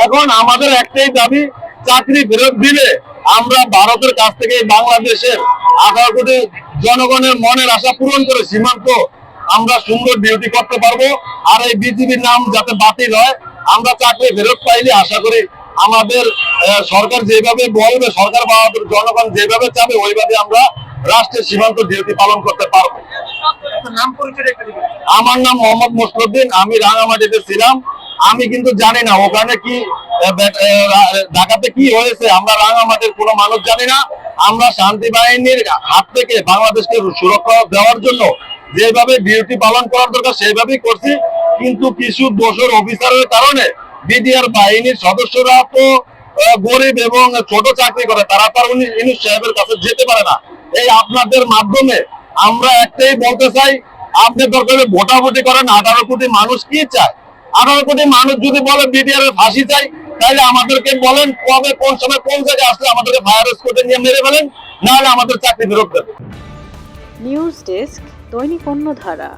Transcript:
এখন আমাদের একটাই দাবি, চাকরি ফেরত দিলে আমরা ভারতের কাছ থেকে বাংলাদেশের 18 কোটি জনগণের মনের আশা পূরণ করে সীমান্ত আমরা সুন্দর ডিউটি করতে পারবো। আর এই বিজিবির নাম যাতে বাতিল হয়, আমরা চাকরি ফেরত পাইলে আশা করি আমাদের সরকার যেভাবে বলবে, সরকার বা জনগণ যেভাবে চাবে ওইভাবে আমরা রাষ্ট্রের সীমান্ত ডিউটি পালন করতে পারবো। আমার নাম মোহাম্মদ মুসলিউদ্দিন, আমি রাঙামাটিতে ছিলাম। আমি কিন্তু জানি না ওখানে কি ঢাকাতে কি হয়েছে, আমরা রাঙামাটির কোনো মানুষ জানি না। আমরা শান্তি বাহিনীর হাত থেকে বাংলাদেশকে সুরক্ষা দেওয়ার জন্য যেভাবে ডিউটি পালন করার দরকার সেইভাবেই করছি, কিন্তু কিছু দোষর অফিসারের কারণে বিডিআর বাহিনীর সদস্যরা তো গরিব এবং ছোট চাকরি করে, তারা তার ইউনূস সাহেবের কাছে যেতে পারে না। এই আপনাদের মাধ্যমে আমরা একটাই বলতে চাই, আপনি দরকার ভোটাভুটি করেন। 18 কোটি মানুষ কি চায়? 18 কোটি মানুষ যদি বলে বিডিআর এর ফাঁসি চাই, তাহলে আমাদেরকে বলেন কবে, কোন সময়, কোন জায়গায় আসলে আমাদেরকে ফায়ার স্কোয়াডে নিয়ে মেরে ফেলেন, নাহলে আমাদের চাকরি ফেরত দেন। নিউজ ডেস্ক, দৈনিক অন্যধারা।